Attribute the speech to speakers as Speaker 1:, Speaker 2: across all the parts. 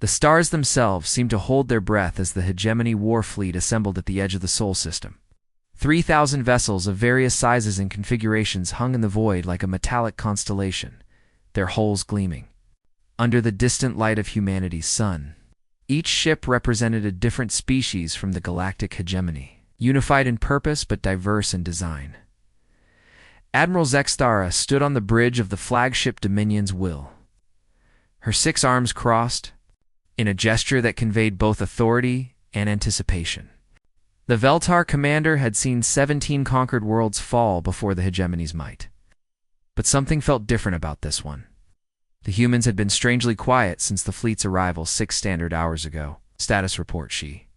Speaker 1: The stars themselves seemed to hold their breath as the hegemony war fleet assembled at the edge of the Sol system. 3,000 vessels of various sizes and configurations hung in the void like a metallic constellation, their hulls gleaming under the distant light of humanity's sun. Each ship represented a different species from the galactic hegemony, unified in purpose but diverse in design. Admiral Zexthara stood on the bridge of the flagship Dominion's Will, her 6 arms crossed, in a gesture that conveyed both authority and anticipation. The Veltar commander had seen 17 conquered worlds fall before the hegemony's might. But something felt different about this one. The humans had been strangely quiet since the fleet's arrival 6 standard hours ago. Status report, she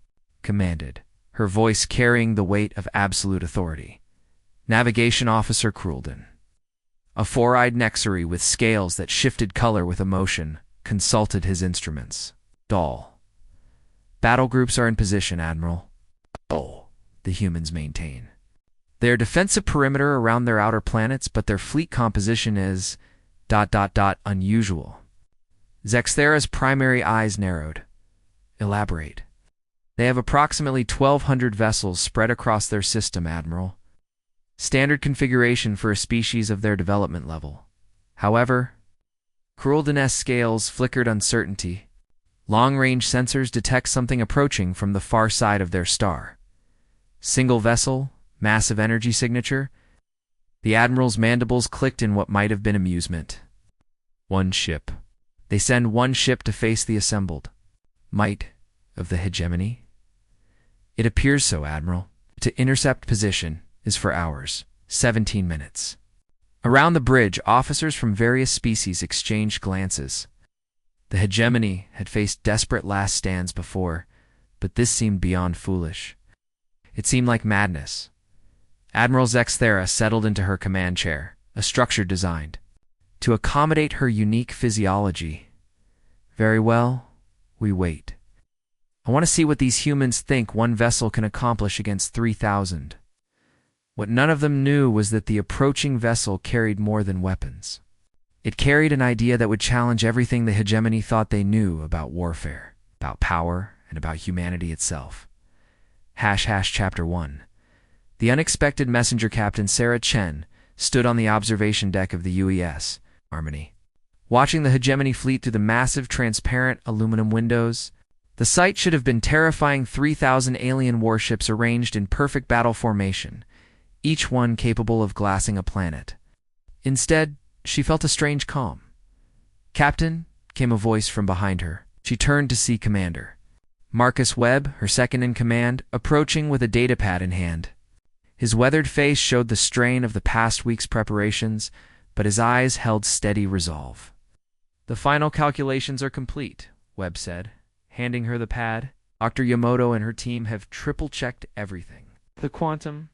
Speaker 1: commanded, her voice carrying the weight of absolute authority. Navigation Officer Krulden, a 4-eyed Nexari with scales that shifted color with emotion, consulted his instruments. Dull. Battle groups are in position, Admiral. Oh, the humans maintain. Their defensive perimeter around their outer planets, but their fleet composition is ... unusual. Zexthara's primary eyes narrowed. Elaborate. They have approximately 1,200 vessels spread across their system, Admiral. Standard configuration for a species of their development level. However, Krulden's scales flickered uncertainty. Long-range sensors detect something approaching from the far side of their star. Single vessel, massive energy signature. The Admiral's mandibles clicked in what might have been amusement. One ship. They send one ship to face the assembled might of the hegemony? It appears so, Admiral. To intercept position is for hours, 17 minutes. Around the bridge, officers from various species exchanged glances. The hegemony had faced desperate last stands before, but this seemed beyond foolish. It seemed like madness. Admiral Zexthara settled into her command chair, a structure designed to accommodate her unique physiology. Very well, we wait. I want to see what these humans think one vessel can accomplish against 3,000. What none of them knew was that the approaching vessel carried more than weapons. It carried an idea that would challenge everything the hegemony thought they knew about warfare, about power, and about humanity itself. Chapter 1. The unexpected messenger captain Sarah Chen stood on the observation deck of the UES, Harmony, watching the hegemony fleet through the massive transparent aluminum windows. The sight should have been terrifying. 3,000 alien warships arranged in perfect battle formation, each one capable of glassing a planet. Instead, she felt a strange calm. "Captain," came a voice from behind her. She turned to see Commander Marcus Webb, her second in command, approaching with a datapad in hand. His weathered face showed the strain of the past week's preparations, but his eyes held steady resolve. "The final calculations are complete," Webb said, handing her the pad. "Dr. Yamato and her team have triple-checked everything. The quantum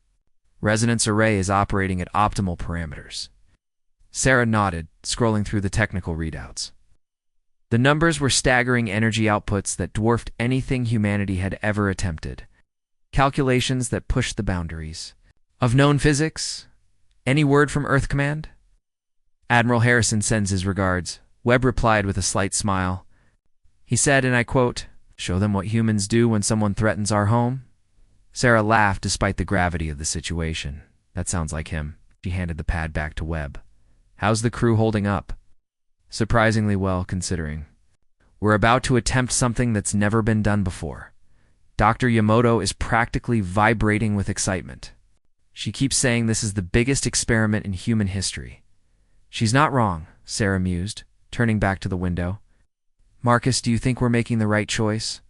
Speaker 1: resonance array is operating at optimal parameters." Sarah nodded, scrolling through the technical readouts. The numbers were staggering energy outputs that dwarfed anything humanity had ever attempted. Calculations that pushed the boundaries of known physics. "Any word from Earth Command?" "Admiral Harrison sends his regards," Webb replied with a slight smile. He said, and I quote, "Show them what humans do when someone threatens our home." Sarah laughed despite the gravity of the situation. "That sounds like him." She handed the pad back to Webb. "How's the crew holding up?" "Surprisingly well, considering. We're about to attempt something that's never been done before. Dr. Yamato is practically vibrating with excitement. She keeps saying this is the biggest experiment in human history." "She's not wrong," Sarah mused, turning back to the window. "Marcus, do you think we're making the right choice?"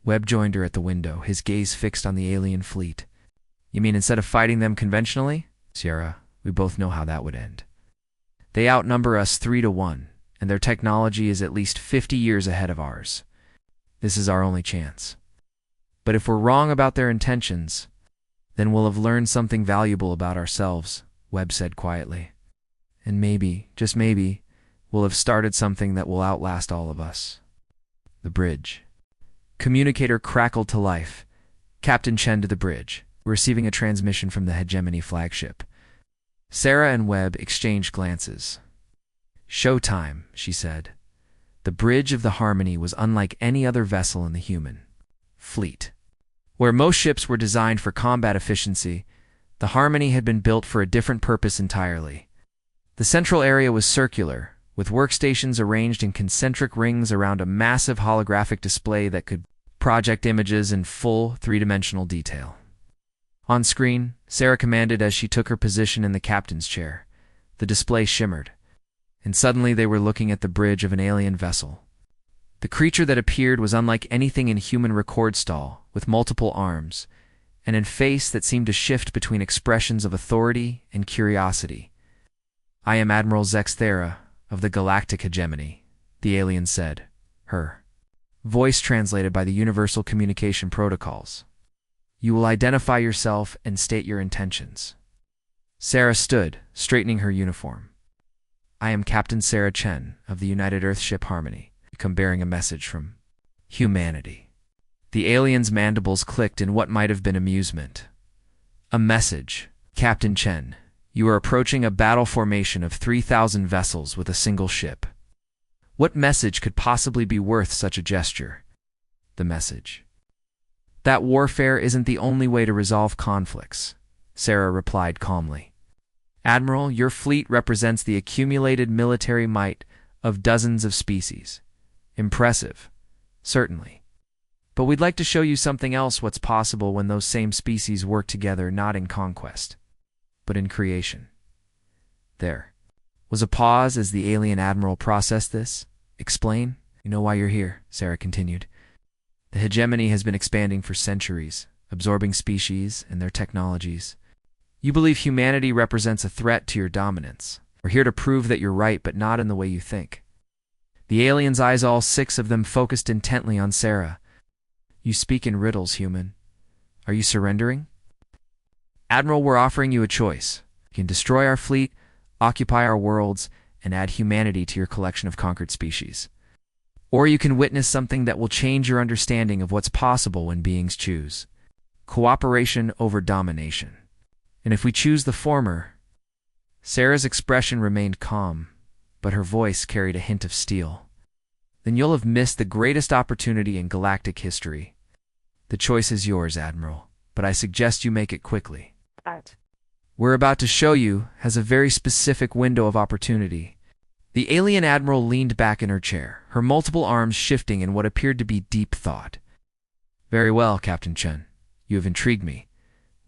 Speaker 1: Webb joined her at the window, his gaze fixed on the alien fleet. "You mean instead of fighting them conventionally?" "Sarah, we both know how that would end. They outnumber us 3-1, and their technology is at least 50 years ahead of ours. This is our only chance. But if we're wrong about their intentions, then we'll have learned something valuable about ourselves," Webb said quietly. "And maybe, just maybe, we'll have started something that will outlast all of us." The bridge. Communicator crackled to life. Captain Chen to the bridge, receiving a transmission from the hegemony flagship. Sarah and Webb exchanged glances. "Showtime," she said. The bridge of the Harmony was unlike any other vessel in the human fleet. Where most ships were designed for combat efficiency, the Harmony had been built for a different purpose entirely. The central area was circular, with workstations arranged in concentric rings around a massive holographic display that could project images in full three-dimensional detail. On screen, Sarah commanded as she took her position in the captain's chair. The display shimmered, and suddenly they were looking at the bridge of an alien vessel. The creature that appeared was unlike anything in human record stall, with multiple arms, and a face that seemed to shift between expressions of authority and curiosity. "I am Admiral Zexthera of the Galactic Hegemony," the alien said, her voice translated by the Universal Communication Protocols. "You will identify yourself and state your intentions." Sarah stood, straightening her uniform. "I am Captain Sarah Chen of the United Earthship Harmony. I come bearing a message from humanity." The alien's mandibles clicked in what might have been amusement. "A message. Captain Chen, you are approaching a battle formation of 3,000 vessels with a single ship. What message could possibly be worth such a gesture?" "The message that warfare isn't the only way to resolve conflicts," Sarah replied calmly. "Admiral, your fleet represents the accumulated military might of dozens of species. Impressive, certainly. But we'd like to show you something else, what's possible when those same species work together, not in conquest, but in creation." There was a pause as the alien admiral processed this. "Explain? You know why you're here," Sarah continued. "The hegemony has been expanding for centuries, absorbing species and their technologies. You believe humanity represents a threat to your dominance. We're here to prove that you're right, but not in the way you think." The alien's eyes, all six of them, focused intently on Sarah. "You speak in riddles, human. Are you surrendering?" "Admiral, we're offering you a choice. You can destroy our fleet, occupy our worlds, and add humanity to your collection of conquered species. Or you can witness something that will change your understanding of what's possible when beings choose. Cooperation over domination. And if we choose the former..." Sarah's expression remained calm, but her voice carried a hint of steel. "Then you'll have missed the greatest opportunity in galactic history. The choice is yours, Admiral, but I suggest you make it quickly. We're about to show you has a very specific window of opportunity." The alien admiral leaned back in her chair, her multiple arms shifting in what appeared to be deep thought. "Very well, Captain Chen. You have intrigued me.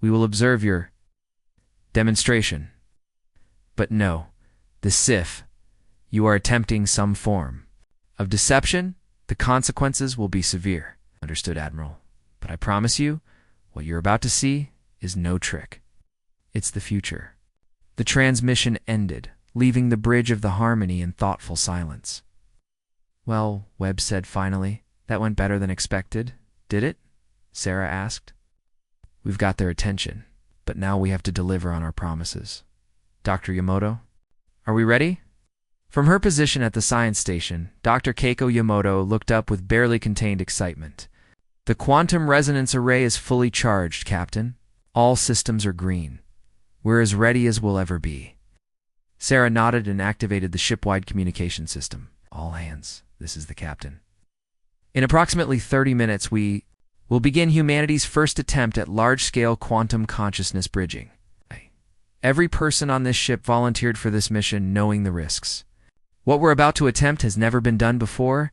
Speaker 1: We will observe your demonstration. But no, the Sif, you are attempting some form of deception. The consequences will be severe." "Understood, Admiral. But I promise you, what you're about to see is no trick. It's the future." The transmission ended, leaving the bridge of the Harmony in thoughtful silence. "Well," Webb said finally, "that went better than expected, did it?" Sarah asked. "We've got their attention, but now we have to deliver on our promises. Dr. Yamato, are we ready?" From her position at the science station, Dr. Keiko Yamato looked up with barely contained excitement. "The quantum resonance array is fully charged, Captain. All systems are green. We're as ready as we'll ever be." Sarah nodded and activated the ship-wide communication system. "All hands, this is the captain. In approximately 30 minutes, we will begin humanity's first attempt at large-scale quantum consciousness bridging. Every person on this ship volunteered for this mission, knowing the risks. What we're about to attempt has never been done before,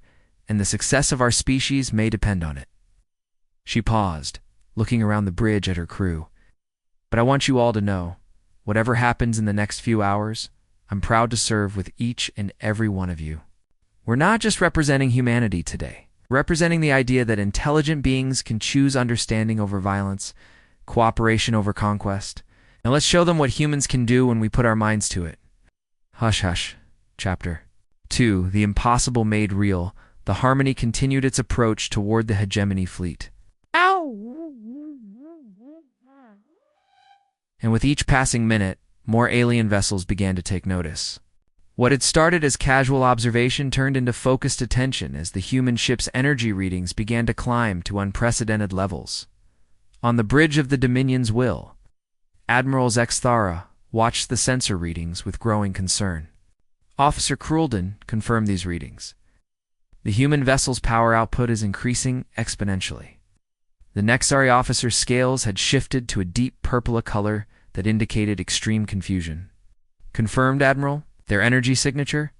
Speaker 1: and the success of our species may depend on it." She paused, looking around the bridge at her crew. "But I want you all to know, whatever happens in the next few hours, I'm proud to serve with each and every one of you. We're not just representing humanity today, representing the idea that intelligent beings can choose understanding over violence, cooperation over conquest. Now let's show them what humans can do when we put our minds to it." Hush, hush. Chapter 2, The Impossible Made Real. The Harmony continued its approach toward the hegemony fleet. And with each passing minute, more alien vessels began to take notice. What had started as casual observation turned into focused attention as the human ship's energy readings began to climb to unprecedented levels. On the bridge of the Dominion's will, Admiral Zexthara watched the sensor readings with growing concern. Officer Krulden confirmed these readings. The human vessel's power output is increasing exponentially. The Nexari officer's scales had shifted to a deep purple color that indicated extreme confusion. Confirmed, Admiral. Their energy signature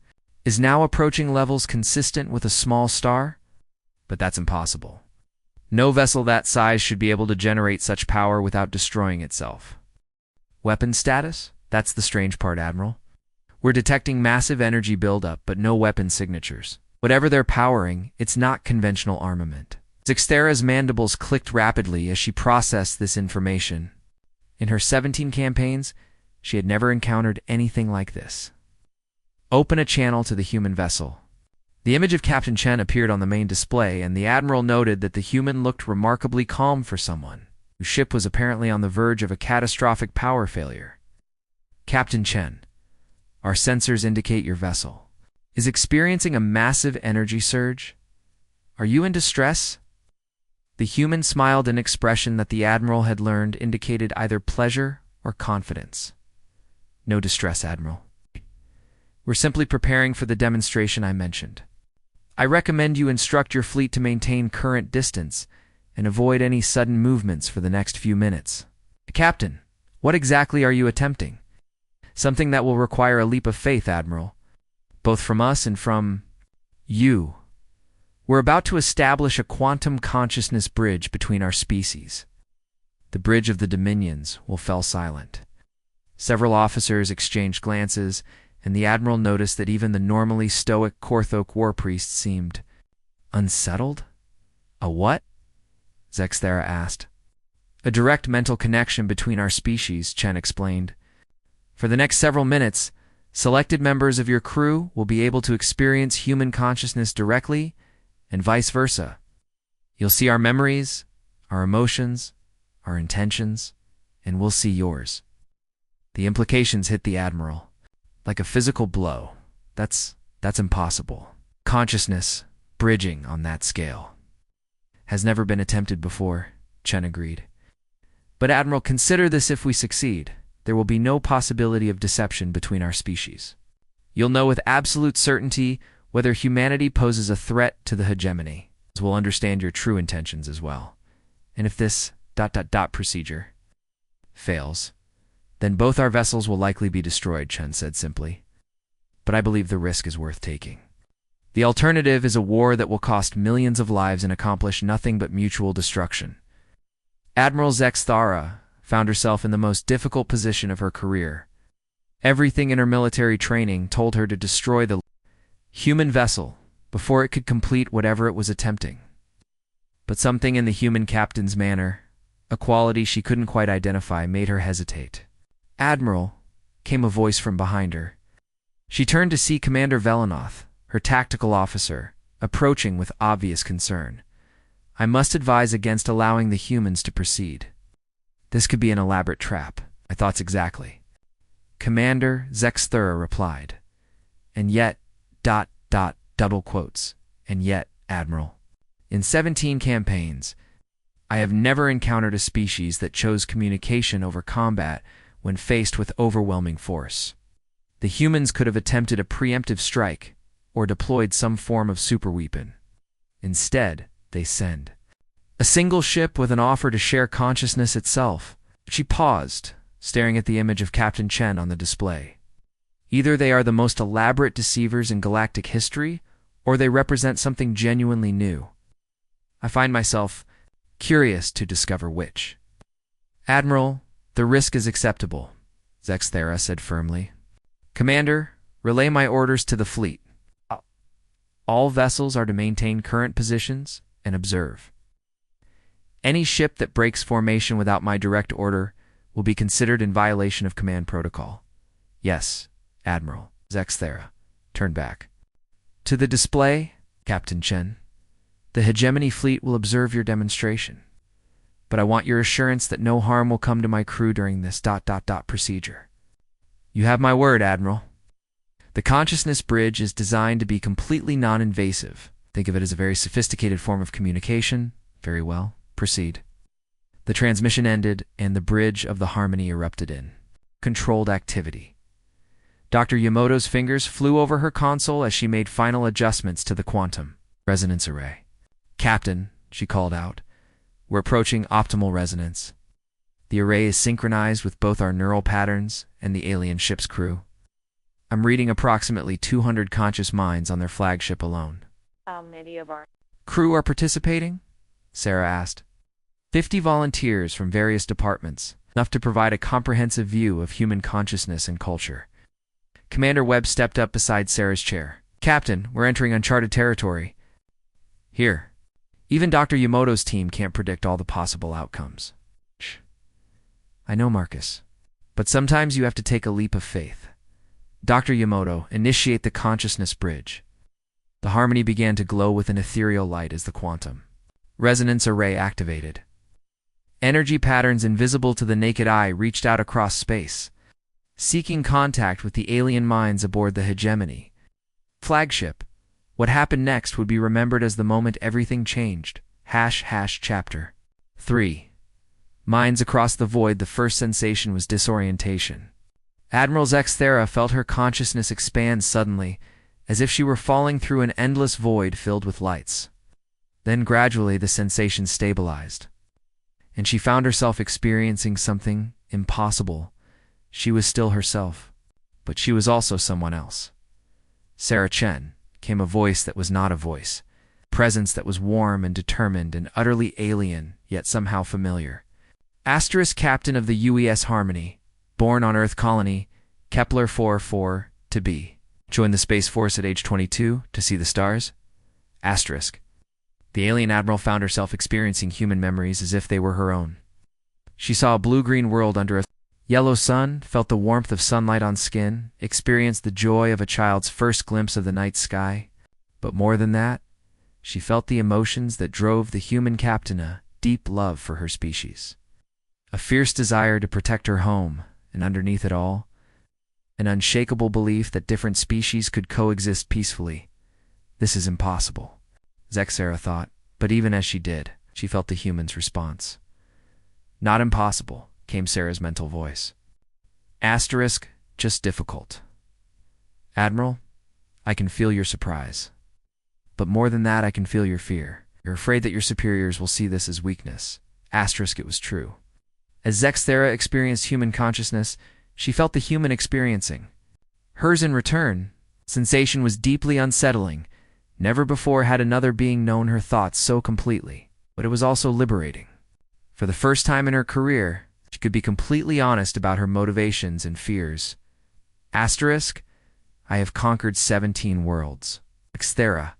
Speaker 1: is now approaching levels consistent with a small star? But that's impossible. No vessel that size should be able to generate such power without destroying itself. Weapon status? That's the strange part, Admiral. We're detecting massive energy buildup, but no weapon signatures. Whatever they're powering, it's not conventional armament. Zexthera's mandibles clicked rapidly as she processed this information. In her 17 campaigns, she had never encountered anything like this. Open a channel to the human vessel. The image of Captain Chen appeared on the main display, and the Admiral noted that the human looked remarkably calm for someone whose ship was apparently on the verge of a catastrophic power failure. Captain Chen, our sensors indicate your vessel is experiencing a massive energy surge. Are you in distress? The human smiled an expression that the Admiral had learned indicated either pleasure or confidence. No distress, Admiral. We're simply preparing for the demonstration I mentioned. I recommend you instruct your fleet to maintain current distance and avoid any sudden movements for the next few minutes. Captain, what exactly are you attempting? Something that will require a leap of faith, Admiral, both from us and from you. We're about to establish a quantum consciousness bridge between our species. The bridge of the Dominions will fall silent. Several officers exchanged glances, and the Admiral noticed that even the normally stoic Korthok war priest seemed unsettled. A what? Zexthera asked. A direct mental connection between our species, Chen explained. For the next several minutes, selected members of your crew will be able to experience human consciousness directly, and vice versa. You'll see our memories, our emotions, our intentions, and we'll see yours. The implications hit the Admiral like a physical blow. That's impossible. Consciousness, bridging on that scale, has never been attempted before, Chen agreed. But Admiral, consider this: if we succeed, there will be no possibility of deception between our species. You'll know with absolute certainty whether humanity poses a threat to the hegemony, as we'll understand your true intentions as well. And if this ... procedure fails, then both our vessels will likely be destroyed, Chen said simply. But I believe the risk is worth taking. The alternative is a war that will cost millions of lives and accomplish nothing but mutual destruction. Admiral Zexthera found herself in the most difficult position of her career. Everything in her military training told her to destroy the human vessel before it could complete whatever it was attempting. But something in the human captain's manner, a quality she couldn't quite identify, made her hesitate. Admiral, came a voice from behind her. She turned to see Commander Velenoth, her tactical officer, approaching with obvious concern. I must advise against allowing the humans to proceed. This could be an elaborate trap. My thoughts exactly. Commander Zexthera replied. And yet, ... double quotes. And yet, Admiral. In 17 campaigns, I have never encountered a species that chose communication over combat when faced with overwhelming force. The humans could have attempted a preemptive strike or deployed some form of superweapon. Instead, they send a single ship with an offer to share consciousness itself. She paused, staring at the image of Captain Chen on the display. Either they are the most elaborate deceivers in galactic history, or they represent something genuinely new. I find myself curious to discover which. Admiral, the risk is acceptable, Zexthera said firmly. Commander, relay my orders to the fleet. All vessels are to maintain current positions and observe. Any ship that breaks formation without my direct order will be considered in violation of command protocol. Yes, Admiral. Zexthera turned back. To the display, Captain Chen. The hegemony fleet will observe your demonstration. But I want your assurance that no harm will come to my crew during this ... procedure. You have my word, Admiral. The consciousness bridge is designed to be completely non-invasive. Think of it as a very sophisticated form of communication. Very well. Proceed. The transmission ended, and the bridge of the harmony erupted in controlled activity. Dr. Yamoto's fingers flew over her console as she made final adjustments to the quantum Resonance array. Captain, she called out. We're approaching optimal resonance. The array is synchronized with both our neural patterns and the alien ship's crew. I'm reading approximately 200 conscious minds on their flagship alone.
Speaker 2: How many of our
Speaker 1: Crew are participating? Sarah asked. 50 volunteers from various departments, enough to provide a comprehensive view of human consciousness and culture. Commander Webb stepped up beside Sarah's chair. Captain, we're entering uncharted territory. Here. Even Dr. Yamoto's team can't predict all the possible outcomes. Shh. I know, Marcus. But sometimes you have to take a leap of faith. Dr. Yamoto, initiate the consciousness bridge. The harmony began to glow with an ethereal light as the quantum resonance array activated. Energy patterns invisible to the naked eye reached out across space, seeking contact with the alien minds aboard the hegemony flagship. What happened next would be remembered as the moment everything changed. Chapter 3. Minds across the void. The first sensation was disorientation. Admiral Zexthera felt her consciousness expand suddenly, as if she were falling through an endless void filled with lights. Then gradually the sensation stabilized, and she found herself experiencing something impossible. She was still herself, but she was also someone else. Sarah Chen, came a voice that was not a voice, presence that was warm and determined and utterly alien, yet somehow familiar. Asterisk captain of the UES Harmony, born on Earth Colony, Kepler 44, to be. Joined the Space Force at age 22 to see the stars. Asterisk. The alien admiral found herself experiencing human memories as if they were her own. She saw a blue-green world under a yellow sun, felt the warmth of sunlight on skin, experienced the joy of a child's first glimpse of the night sky. But more than that, she felt the emotions that drove the human captain, a deep love for her species, a fierce desire to protect her home, and underneath it all, an unshakable belief that different species could coexist peacefully. This is impossible, Zexthera thought, but even as she did, she felt the human's response. Not impossible, came Sarah's mental voice. Asterisk, just difficult. Admiral, I can feel your surprise. But more than that, I can feel your fear. You're afraid that your superiors will see this as weakness. Asterisk, it was true. As Zexthera experienced human consciousness, she felt the human experiencing hers in return. Sensation was deeply unsettling. Never before had another being known her thoughts so completely, but it was also liberating. For the first time in her career, she could be completely honest about her motivations and fears. Asterisk, I have conquered 17 worlds. Zexthera.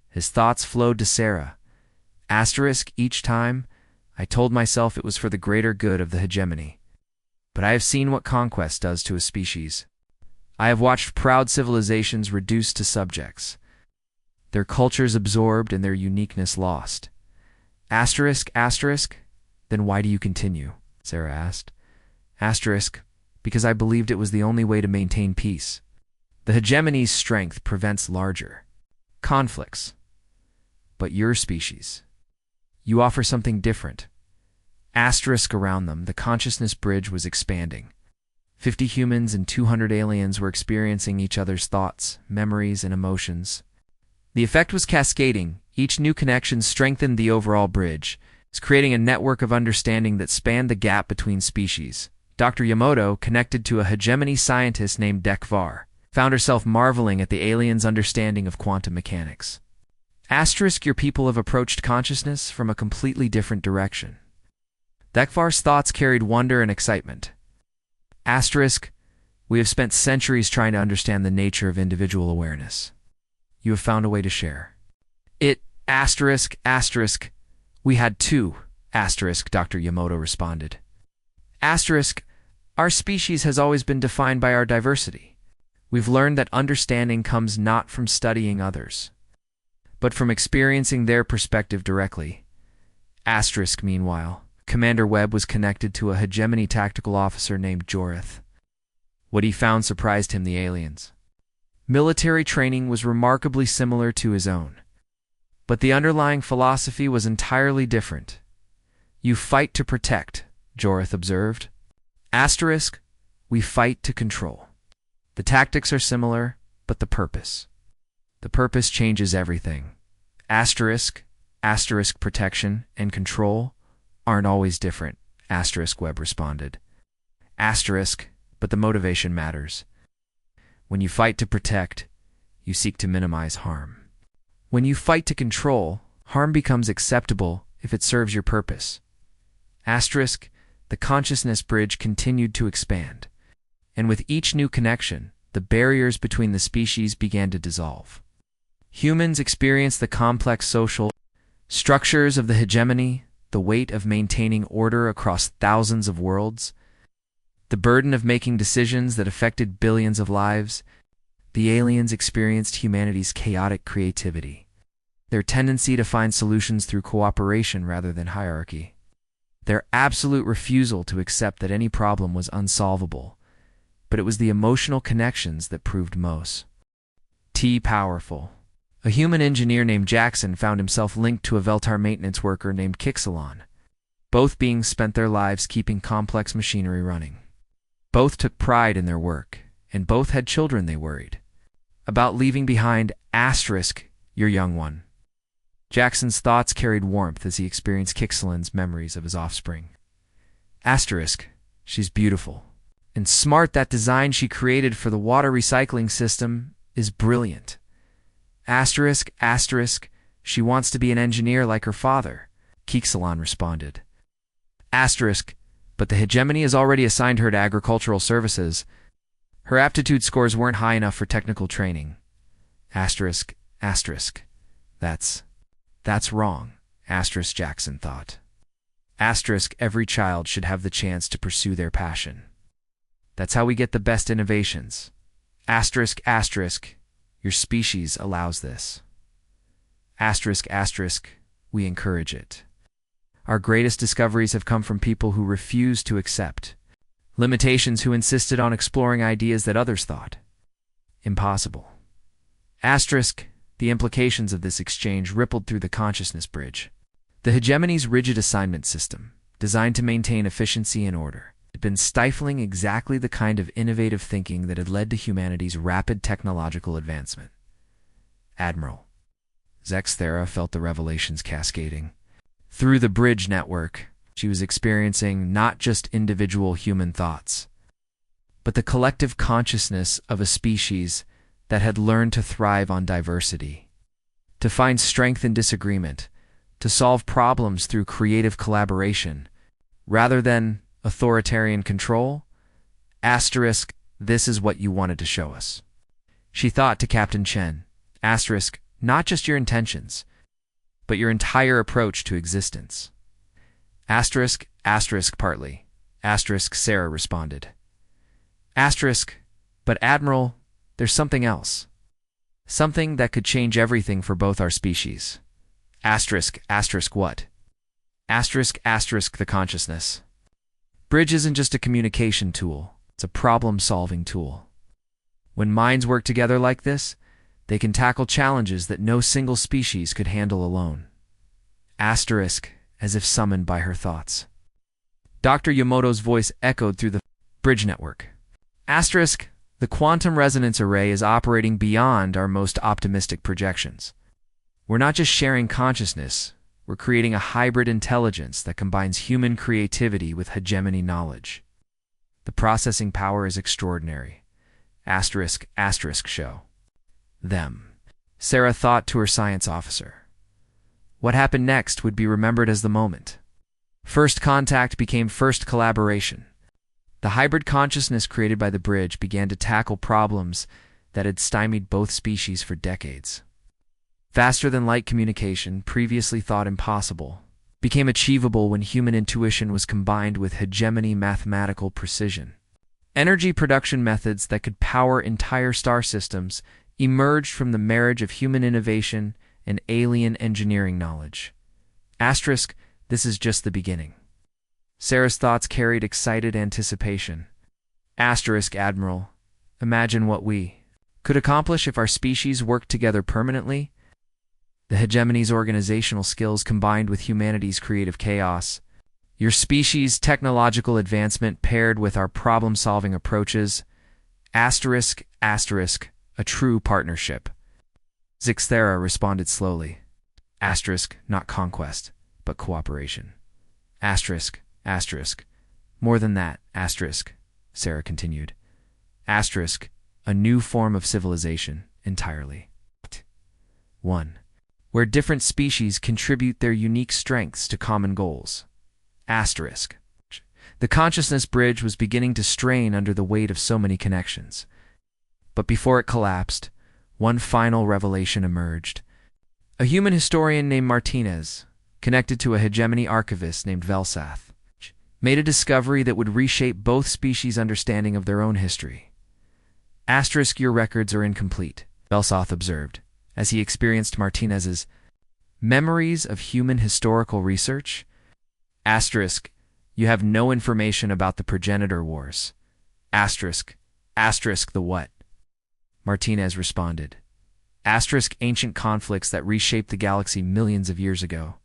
Speaker 1: His thoughts flowed to Sarah. Asterisk, each time, I told myself it was for the greater good of the hegemony. But I have seen what conquest does to a species. I have watched proud civilizations reduced to subjects, their cultures absorbed and their uniqueness lost. Asterisk, then why do you continue? Sarah asked. Asterisk, because I believed it was the only way to maintain peace. The hegemony's strength prevents larger conflicts. But your species, you offer something different. Asterisk around them, the consciousness bridge was expanding. 50 humans and 200 aliens were experiencing each other's thoughts, memories, and emotions. The effect was cascading. Each new connection strengthened the overall bridge, creating a network of understanding that spanned the gap between species. Dr. Yamoto, connected to a hegemony scientist named Dekvar, found herself marveling at the aliens' understanding of quantum mechanics. Asterisk, your people have approached consciousness from a completely different direction. Dekvar's thoughts carried wonder and excitement. Asterisk, we have spent centuries trying to understand the nature of individual awareness. You have found a way to share it. Asterisk, we had two. Asterisk, Dr. Yamoto responded. Asterisk, our species has always been defined by our diversity. We've learned that understanding comes not from studying others, but from experiencing their perspective directly. Asterisk, meanwhile, Commander Webb was connected to a hegemony tactical officer named Jorith. What he found surprised him, the aliens. Military training was remarkably similar to his own, but the underlying philosophy was entirely different. You fight to protect, Jorith observed. Asterisk, we fight to control. The tactics are similar, but the purpose changes everything. Asterisk, asterisk protection and control aren't always different, asterisk Webb responded. Asterisk, but the motivation matters. When you fight to protect, you seek to minimize harm. When you fight to control, harm becomes acceptable if it serves your purpose. Asterisk, the consciousness bridge continued to expand, and with each new connection, the barriers between the species began to dissolve. Humans experienced the complex social structures of the hegemony, the weight of maintaining order across thousands of worlds, the burden of making decisions that affected billions of lives. The aliens experienced humanity's chaotic creativity, their tendency to find solutions through cooperation rather than hierarchy, their absolute refusal to accept that any problem was unsolvable, but it was the emotional connections that proved most powerful. A human engineer named Jackson found himself linked to a Veltar maintenance worker named Kixalon. Both beings spent their lives keeping complex machinery running. Both took pride in their work, and both had children they worried about leaving behind. Asterisk, your young one. Jackson's thoughts carried warmth as he experienced Kixalon's memories of his offspring. Asterisk, she's beautiful and smart. That design she created for the water recycling system is brilliant. Asterisk, asterisk, she wants to be an engineer like her father, Kixalon responded. Asterisk, but the hegemony has already assigned her to agricultural services. Her aptitude scores weren't high enough for technical training. Asterisk, asterisk, that's wrong, asterisk Jackson thought. Asterisk, every child should have the chance to pursue their passion. That's how we get the best innovations. Asterisk, asterisk, your species allows this. Asterisk, asterisk, we encourage it. Our greatest discoveries have come from people who refuse to accept limitations, who insisted on exploring ideas that others thought impossible. Asterisk, the implications of this exchange rippled through the consciousness bridge. The hegemony's rigid assignment system, designed to maintain efficiency and order, had been stifling exactly the kind of innovative thinking that had led to humanity's rapid technological advancement. Admiral Zexthera felt the revelations cascading. Through the bridge network, she was experiencing not just individual human thoughts, but the collective consciousness of a species that had learned to thrive on diversity, to find strength in disagreement, to solve problems through creative collaboration, rather than authoritarian control. Asterisk, this is what you wanted to show us, she thought to Captain Chen. Asterisk, not just your intentions, but your entire approach to existence. Asterisk, asterisk partly. Asterisk, Sarah responded. Asterisk, but Admiral, there's something else. Something that could change everything for both our species. Asterisk, asterisk what? Asterisk, asterisk the consciousness. Bridge isn't just a communication tool, it's a problem-solving tool. When minds work together like this, they can tackle challenges that no single species could handle alone. Asterisk, as if summoned by her thoughts. Dr. Yamoto's voice echoed through the bridge network. Asterisk, the quantum resonance array is operating beyond our most optimistic projections. We're not just sharing consciousness, we're creating a hybrid intelligence that combines human creativity with hegemony knowledge. The processing power is extraordinary. Asterisk, asterisk show. Them, Sarah thought to her science officer. What happened next would be remembered as the moment. First contact became first collaboration. The hybrid consciousness created by the bridge began to tackle problems that had stymied both species for decades. Faster-than-light communication, previously thought impossible, became achievable when human intuition was combined with hegemony mathematical precision. Energy production methods that could power entire star systems emerged from the marriage of human innovation and alien engineering knowledge. Asterisk, this is just the beginning. Sarah's thoughts carried excited anticipation. Asterisk, Admiral, imagine what we could accomplish if our species worked together permanently. The hegemony's organizational skills combined with humanity's creative chaos. Your species' technological advancement paired with our problem-solving approaches. Asterisk, asterisk, a true partnership. Zixthera responded slowly. Asterisk, not conquest, but cooperation. Asterisk, asterisk. More than that, asterisk, Sarah continued. Asterisk, a new form of civilization, entirely. 1. Where different species contribute their unique strengths to common goals. Asterisk. The consciousness bridge was beginning to strain under the weight of so many connections. But before it collapsed, one final revelation emerged. A human historian named Martinez, connected to a hegemony archivist named Velsath, made a discovery that would reshape both species' understanding of their own history. Asterisk, your records are incomplete, Velsath observed, as he experienced Martinez's memories of human historical research. Asterisk, you have no information about the progenitor wars. Asterisk, asterisk the what? Martinez responded. Asterisk ancient conflicts that reshaped the galaxy millions of years ago.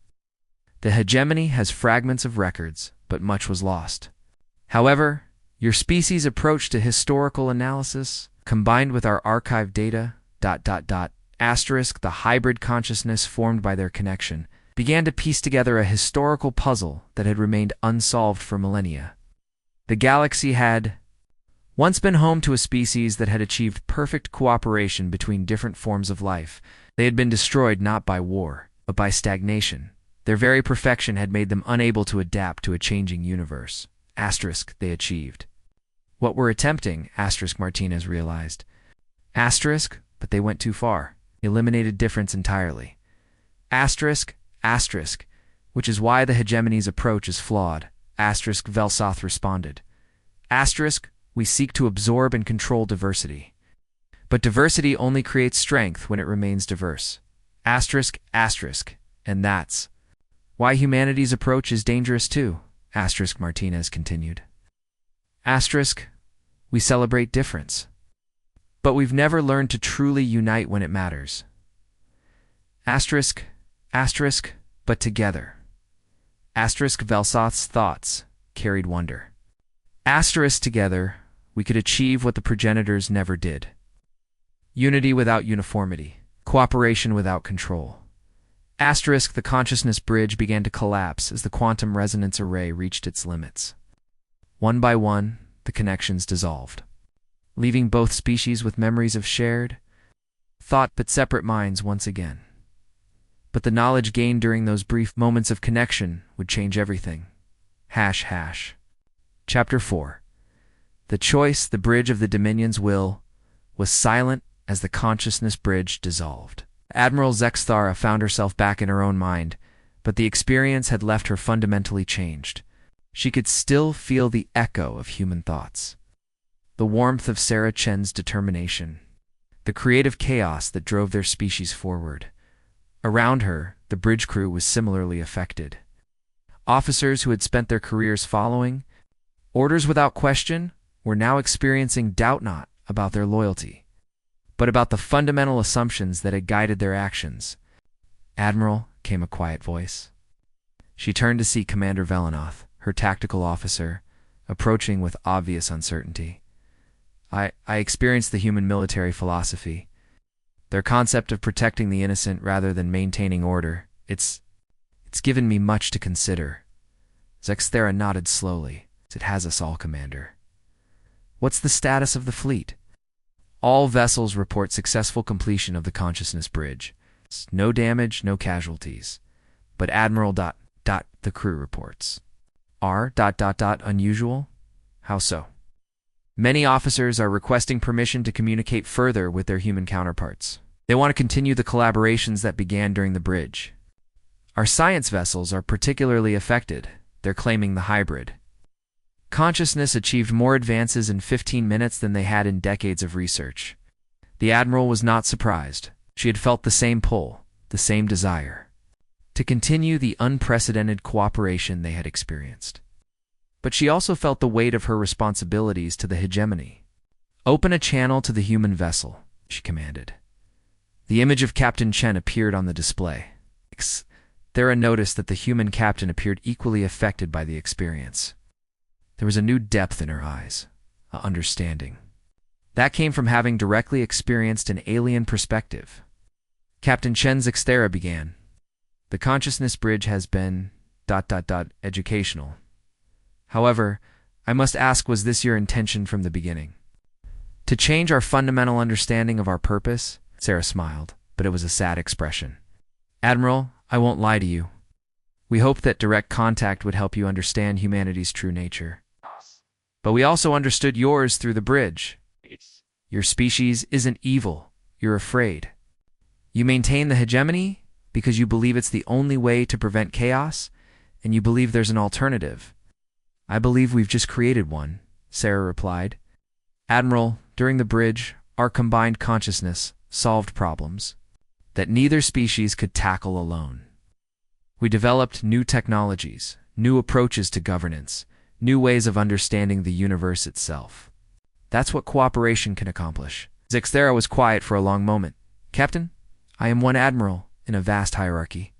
Speaker 1: The hegemony has fragments of records, but much was lost. However, your species' approach to historical analysis, combined with our archive data, asterisk the hybrid consciousness formed by their connection, began to piece together a historical puzzle that had remained unsolved for millennia. The galaxy had once been home to a species that had achieved perfect cooperation between different forms of life. They had been destroyed not by war, but by stagnation. Their very perfection had made them unable to adapt to a changing universe. Asterisk, they achieved what we're attempting, asterisk Martinez realized. Asterisk, but they went too far, eliminated difference entirely. Asterisk, asterisk, which is why the hegemony's approach is flawed, asterisk Velsath responded. Asterisk, we seek to absorb and control diversity. But diversity only creates strength when it remains diverse. Asterisk, asterisk, and that's why humanity's approach is dangerous too, asterisk Martinez continued. Asterisk, we celebrate difference. But we've never learned to truly unite when it matters. Asterisk, asterisk, but together. Asterisk Velsath's thoughts carried wonder. Asterisk together, we could achieve what the progenitors never did. Unity without uniformity, cooperation without control. Asterisk the consciousness bridge began to collapse as the quantum resonance array reached its limits. One by one, the connections dissolved, leaving both species with memories of shared thought but separate minds once again. But the knowledge gained during those brief moments of connection would change everything. Chapter 4. The choice, the bridge of the Dominion's will, was silent as the consciousness bridge dissolved. Admiral Zexthara found herself back in her own mind, but the experience had left her fundamentally changed. She could still feel the echo of human thoughts, the warmth of Sarah Chen's determination, the creative chaos that drove their species forward. Around her, the bridge crew was similarly affected. Officers who had spent their careers following orders without question were now experiencing doubt not about their loyalty, but about the fundamental assumptions that had guided their actions. Admiral, came a quiet voice. She turned to see Commander Velenoth, her tactical officer, approaching with obvious uncertainty. I experienced the human military philosophy. Their concept of protecting the innocent rather than maintaining order. It's given me much to consider. Zexthara nodded slowly. It has us all, Commander. What's the status of the fleet? All vessels report successful completion of the consciousness bridge. No damage, no casualties. But Admiral ... the crew reports. Unusual? How so? Many officers are requesting permission to communicate further with their human counterparts. They want to continue the collaborations that began during the bridge. Our science vessels are particularly affected. They're claiming the hybrid consciousness achieved more advances in 15 minutes than they had in decades of research. The Admiral was not surprised. She had felt the same pull, the same desire, to continue the unprecedented cooperation they had experienced. But she also felt the weight of her responsibilities to the hegemony. Open a channel to the human vessel, she commanded. The image of Captain Chen appeared on the display. Thera noticed that the human captain appeared equally affected by the experience. There was a new depth in her eyes, a understanding. That came from having directly experienced an alien perspective. Captain Chen Zexthara began. The consciousness bridge has been ... educational. However, I must ask, was this your intention from the beginning? To change our fundamental understanding of our purpose? Sarah smiled, but it was a sad expression. Admiral, I won't lie to you. We hoped that direct contact would help you understand humanity's true nature. But we also understood yours through the bridge. Your species isn't evil. You're afraid. You maintain the hegemony because you believe it's the only way to prevent chaos, and you believe there's an alternative. I believe we've just created one, Sarah replied. Admiral, during the bridge, our combined consciousness solved problems that neither species could tackle alone. We developed new technologies, new approaches to governance, new ways of understanding the universe itself. That's what cooperation can accomplish. Zixthera was quiet for a long moment. Captain, I am one admiral in a vast hierarchy.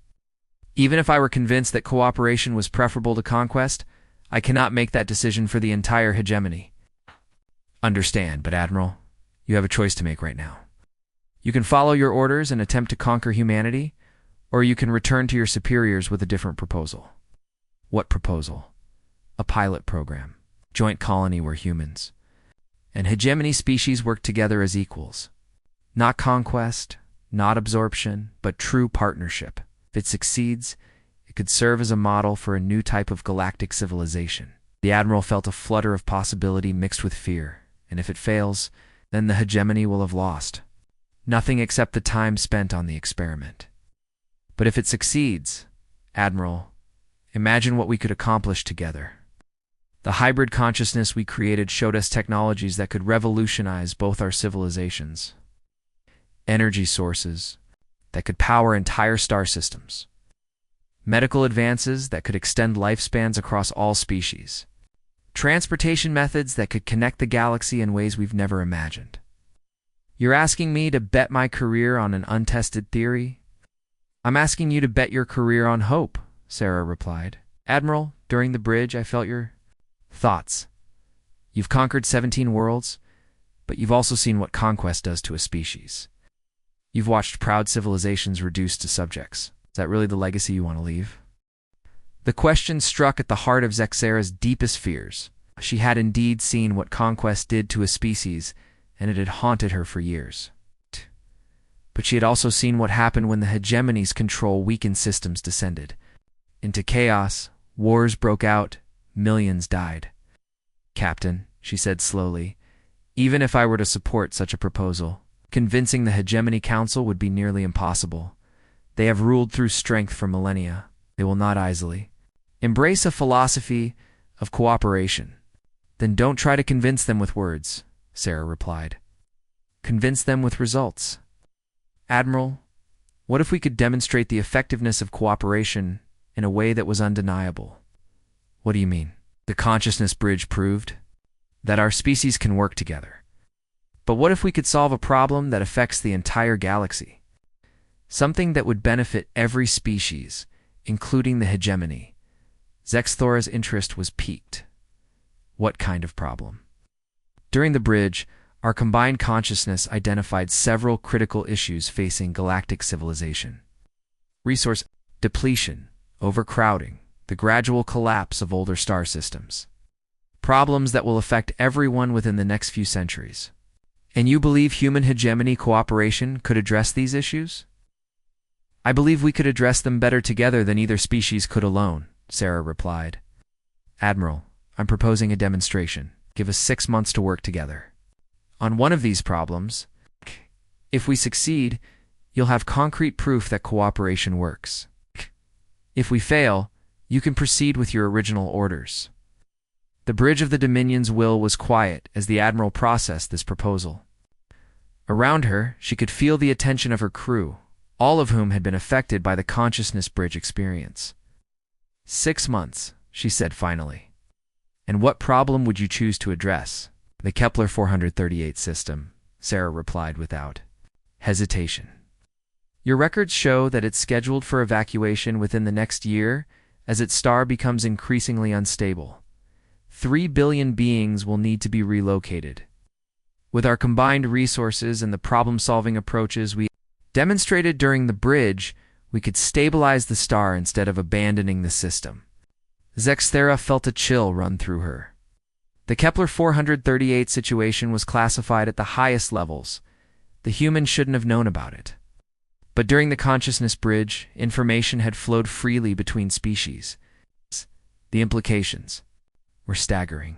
Speaker 1: Even if I were convinced that cooperation was preferable to conquest, I cannot make that decision for the entire hegemony. Understand, but Admiral, you have a choice to make right now. You can follow your orders and attempt to conquer humanity, or you can return to your superiors with a different proposal. What proposal? A pilot program. Joint colony where humans and hegemony species work together as equals. Not conquest, not absorption, but true partnership. If it succeeds, it could serve as a model for a new type of galactic civilization. The Admiral felt a flutter of possibility mixed with fear, and if it fails, then the hegemony will have lost. Nothing except the time spent on the experiment. But if it succeeds, Admiral, imagine what we could accomplish together. The hybrid consciousness we created showed us technologies that could revolutionize both our civilizations. Energy sources that could power entire star systems. Medical advances that could extend lifespans across all species. Transportation methods that could connect the galaxy in ways we've never imagined. You're asking me to bet my career on an untested theory? I'm asking you to bet your career on hope, Sarah replied. Admiral, during the bridge I felt your thoughts. You've conquered 17 worlds, but you've also seen what conquest does to a species. You've watched proud civilizations reduced to subjects. Is that really the legacy you want to leave? The question struck at the heart of Zexera's deepest fears. She had indeed seen what conquest did to a species, and it had haunted her for years. But she had also seen what happened when the hegemony's control weakened systems descended into chaos, wars broke out, millions died. Captain, she said slowly, even if I were to support such a proposal, convincing the Hegemony Council would be nearly impossible. They have ruled through strength for millennia. They will not easily embrace a philosophy of cooperation. Then don't try to convince them with words, Sarah replied. Convince them with results. Admiral, what if we could demonstrate the effectiveness of cooperation in a way that was undeniable? What do you mean? The consciousness bridge proved that our species can work together. But what if we could solve a problem that affects the entire galaxy? Something that would benefit every species, including the hegemony. Zexthora's interest was piqued. What kind of problem? During the bridge, our combined consciousness identified several critical issues facing galactic civilization. Resource depletion, overcrowding, the gradual collapse of older star systems. Problems that will affect everyone within the next few centuries. And you believe human hegemony cooperation could address these issues? I believe we could address them better together than either species could alone, Sarah replied. Admiral, I'm proposing a demonstration. Give us 6 months to work together. On one of these problems, if we succeed, you'll have concrete proof that cooperation works. If we fail, you can proceed with your original orders. The bridge of the Dominion's will was quiet as the Admiral processed this proposal. Around her, she could feel the attention of her crew, all of whom had been affected by the consciousness bridge experience. 6 months, she said finally. And what problem would you choose to address? The Kepler 438 system, Sarah replied without hesitation. Your records show that it's scheduled for evacuation within the next year as its star becomes increasingly unstable. 3 billion beings will need to be relocated. With our combined resources and the problem-solving approaches we demonstrated during the bridge, we could stabilize the star instead of abandoning the system. Zexthera felt a chill run through her. The Kepler-438 situation was classified at the highest levels. The human shouldn't have known about it. But during the consciousness bridge, information had flowed freely between species. The implications were staggering.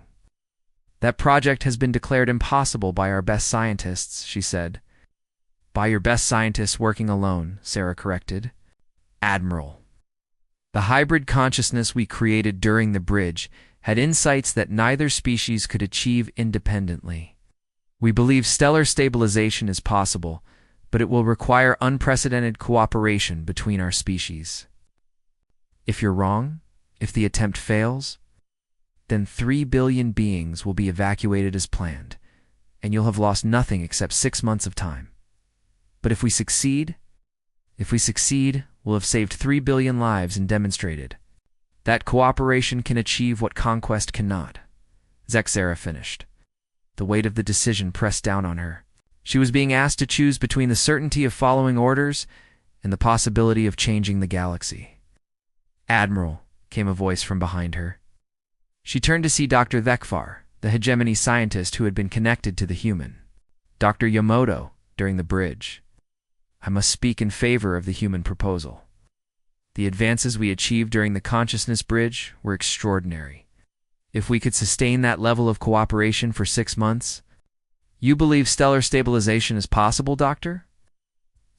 Speaker 1: That project has been declared impossible by our best scientists, she said. By your best scientists working alone, Sarah corrected. Admiral. The hybrid consciousness we created during the bridge had insights that neither species could achieve independently. We believe stellar stabilization is possible, but it will require unprecedented cooperation between our species. If you're wrong, if the attempt fails, then 3 billion beings will be evacuated as planned, and you'll have lost nothing except 6 months of time. But if we succeed, we'll have saved 3 billion lives and demonstrated that cooperation can achieve what conquest cannot. Zexthera finished. The weight of the decision pressed down on her. She was being asked to choose between the certainty of following orders and the possibility of changing the galaxy. Admiral, came a voice from behind her. She turned to see Dr. Thekfar, the hegemony scientist who had been connected to the human. Dr. Yamamoto, during the bridge. I must speak in favor of the human proposal. The advances we achieved during the consciousness bridge were extraordinary. If we could sustain that level of cooperation for 6 months, you believe stellar stabilization is possible, Doctor?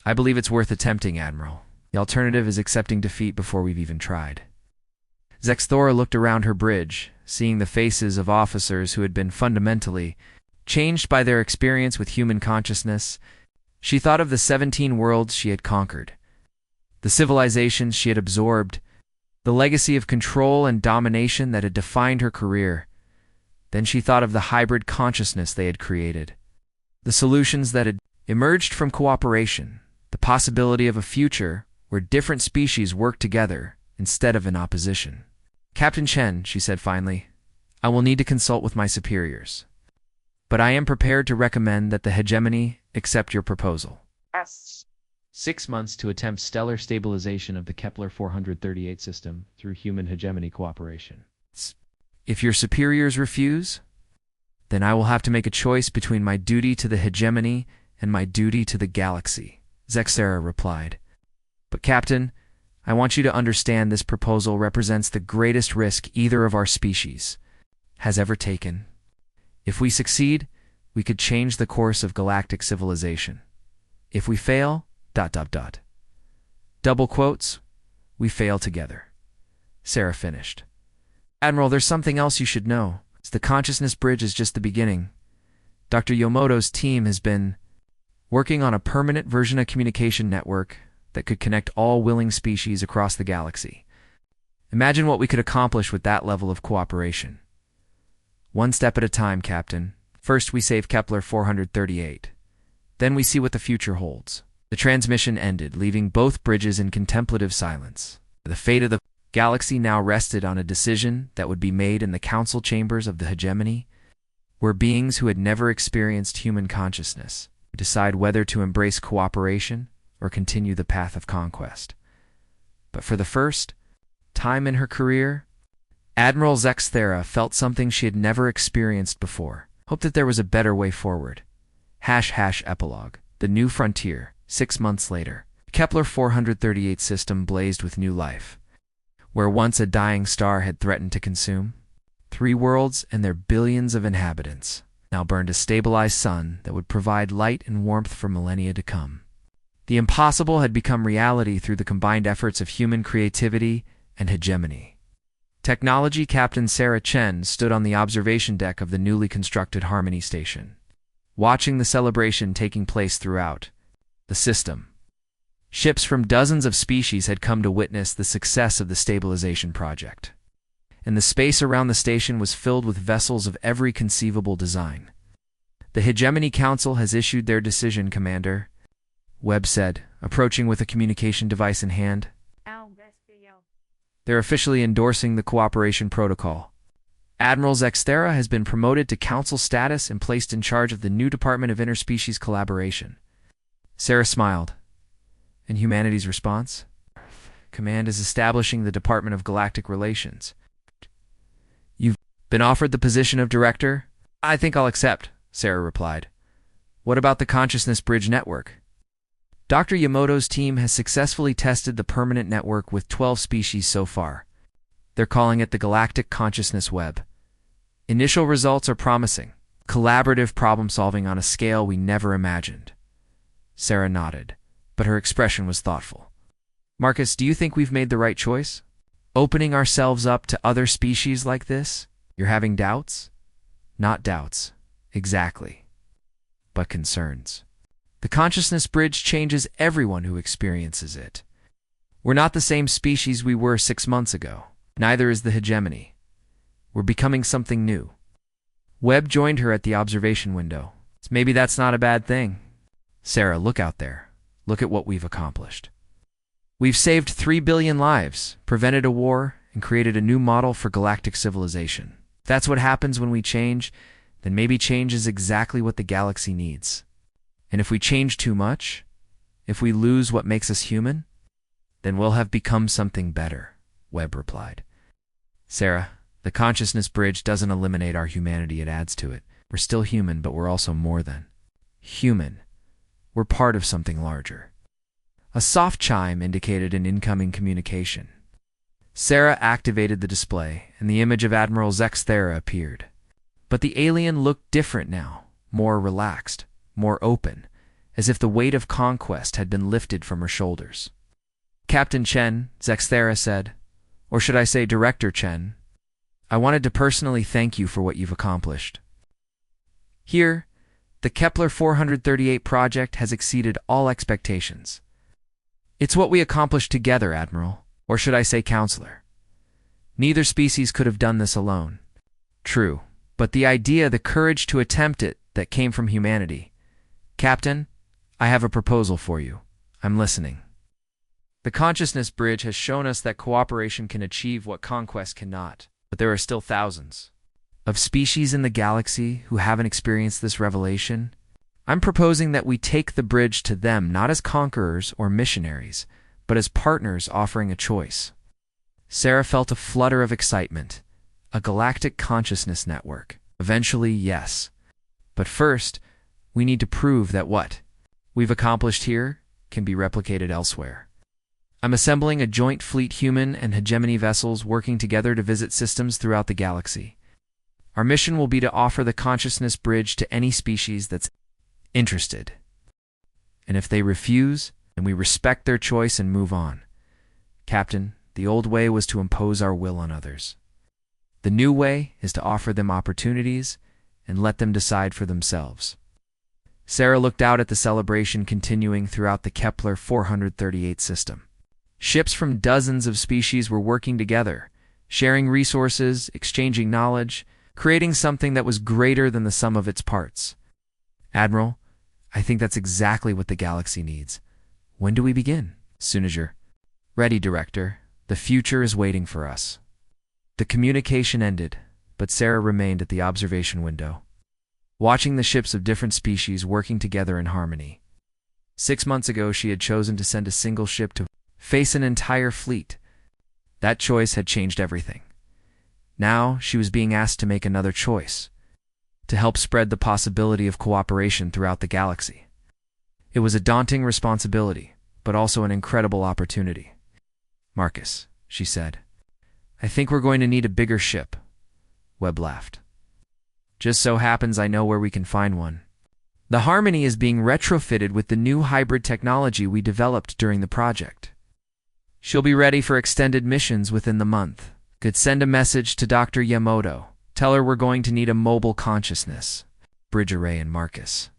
Speaker 1: I believe it's worth attempting, Admiral. The alternative is accepting defeat before we've even tried. Zexthera looked around her bridge, seeing the faces of officers who had been fundamentally changed by their experience with human consciousness. She thought of the 17 worlds she had conquered, the civilizations she had absorbed, the legacy of control and domination that had defined her career. Then she thought of the hybrid consciousness they had created, the solutions that had emerged from cooperation, the possibility of a future where different species work together instead of in opposition. Captain Chen, she said finally, I will need to consult with my superiors. But I am prepared to recommend that the hegemony accept your proposal.
Speaker 2: Yes.
Speaker 1: 6 months to attempt stellar stabilization of the Kepler-438 system through human hegemony cooperation. If your superiors refuse, then I will have to make a choice between my duty to the hegemony and my duty to the galaxy, Zexthera replied. But Captain, I want you to understand this proposal represents the greatest risk either of our species has ever taken. If we succeed, we could change the course of galactic civilization. If we fail, ... Double quotes, we fail together. Sarah finished. Admiral, there's something else you should know. The consciousness bridge is just the beginning. Dr. Yamamoto's team has been working on a permanent version of communication network that could connect all willing species across the galaxy. Imagine what we could accomplish with that level of cooperation. One step at a time, Captain. First, we save Kepler-438. Then we see what the future holds. The transmission ended, leaving both bridges in contemplative silence. The fate of the galaxy now rested on a decision that would be made in the council chambers of the hegemony, where beings who had never experienced human consciousness would decide whether to embrace cooperation or continue the path of conquest. But for the first time in her career, Admiral Zexthera felt something she had never experienced before. Hoped that there was a better way forward. / Epilogue. The New Frontier. 6 months later. Kepler-438 system blazed with new life. Where once a dying star had threatened to consume, 3 worlds and their billions of inhabitants now burned a stabilized sun that would provide light and warmth for millennia to come. The impossible had become reality through the combined efforts of human creativity and hegemony. Technology Captain Sarah Chen stood on the observation deck of the newly constructed Harmony Station, watching the celebration taking place throughout the system. Ships from dozens of species had come to witness the success of the stabilization project, and the space around the station was filled with vessels of every conceivable design. The Hegemony Council has issued their decision, Commander, Webb said, approaching with a communication device in hand. They're officially endorsing the cooperation protocol. Admiral Zexthera has been promoted to council status and placed in charge of the new Department of Interspecies Collaboration. Sarah smiled. And humanity's response? Command is establishing the Department of Galactic Relations. You've been offered the position of director? I think I'll accept, Sarah replied. What about the Consciousness Bridge network? Dr. Yamamoto's team has successfully tested the permanent network with 12 species so far. They're calling it the Galactic Consciousness Web. Initial results are promising. Collaborative problem-solving on a scale we never imagined. Sarah nodded, but her expression was thoughtful. Marcus, do you think we've made the right choice? Opening ourselves up to other species like this? You're having doubts? Not doubts, exactly, but concerns. The consciousness bridge changes everyone who experiences it. We're not the same species we were 6 months ago. Neither is the hegemony. We're becoming something new. Webb joined her at the observation window. Maybe that's not a bad thing. Sarah, look out there. Look at what we've accomplished. We've saved 3 billion lives, prevented a war, and created a new model for galactic civilization. If that's what happens when we change, then maybe change is exactly what the galaxy needs. And if we change too much, if we lose what makes us human, then we'll have become something better, Webb replied. Sarah, the consciousness bridge doesn't eliminate our humanity, it adds to it. We're still human, but we're also more than human. We're part of something larger. A soft chime indicated an incoming communication. Sarah activated the display, and the image of Admiral Zexthera appeared. But the alien looked different now, more relaxed, more open, as if the weight of conquest had been lifted from her shoulders. Captain Chen, Zexthera said, or should I say Director Chen, I wanted to personally thank you for what you've accomplished. Here, the Kepler 438 project has exceeded all expectations. It's what we accomplished together, Admiral, or should I say Counselor. Neither species could have done this alone. True, but the idea, the courage to attempt it, that came from humanity. Captain, I have a proposal for you. I'm listening. The consciousness bridge has shown us that cooperation can achieve what conquest cannot, but there are still thousands of species in the galaxy who haven't experienced this revelation. I'm proposing that we take the bridge to them not as conquerors or missionaries, but as partners offering a choice. Sarah felt a flutter of excitement. A galactic consciousness network. Eventually, yes. But first, we need to prove that what we've accomplished here can be replicated elsewhere. I'm assembling a joint fleet, human and hegemony vessels working together to visit systems throughout the galaxy. Our mission will be to offer the consciousness bridge to any species that's interested. And if they refuse, then we respect their choice and move on. Captain, the old way was to impose our will on others. The new way is to offer them opportunities and let them decide for themselves. Sarah looked out at the celebration continuing throughout the Kepler 438 system. Ships from dozens of species were working together, sharing resources, exchanging knowledge, creating something that was greater than the sum of its parts. Admiral, I think that's exactly what the galaxy needs. When do we begin? Soon as you're ready, Director. The future is waiting for us. The communication ended, but Sarah remained at the observation window, watching the ships of different species working together in harmony. 6 months ago, she had chosen to send a single ship to face an entire fleet. That choice had changed everything. Now, she was being asked to make another choice, to help spread the possibility of cooperation throughout the galaxy. It was a daunting responsibility, but also an incredible opportunity. Marcus, she said, I think we're going to need a bigger ship. Webb laughed. Just so happens I know where we can find one. The Harmony is being retrofitted with the new hybrid technology we developed during the project. She'll be ready for extended missions within the month. Could send a message to Dr. Yamamoto. Tell her we're going to need a mobile consciousness. Bridge Array and Marcus.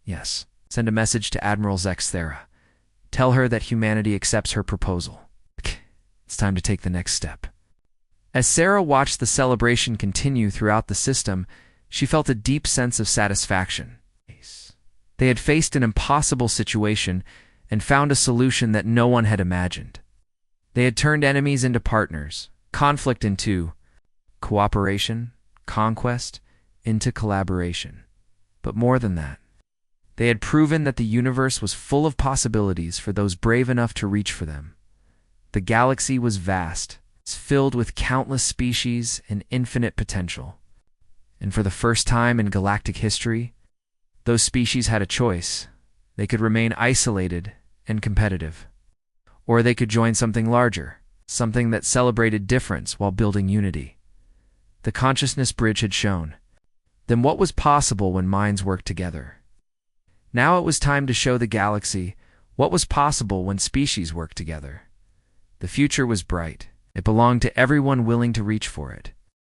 Speaker 1: Yes. Send a message to Admiral Zexthera. Tell her that humanity accepts her proposal. It's time to take the next step. As Sarah watched the celebration continue throughout the system, she felt a deep sense of satisfaction. They had faced an impossible situation and found a solution that no one had imagined. They had turned enemies into partners, conflict into cooperation, conquest into collaboration. But more than that, they had proven that the universe was full of possibilities for those brave enough to reach for them. The galaxy was vast, filled with countless species and infinite potential. And for the first time in galactic history, those species had a choice. They could remain isolated and competitive, or they could join something larger, something that celebrated difference while building unity. The consciousness bridge had shown. Then what was possible when minds worked together? Now it was time to show the galaxy what was possible when species worked together. The future was bright. It belonged to everyone willing to reach for it.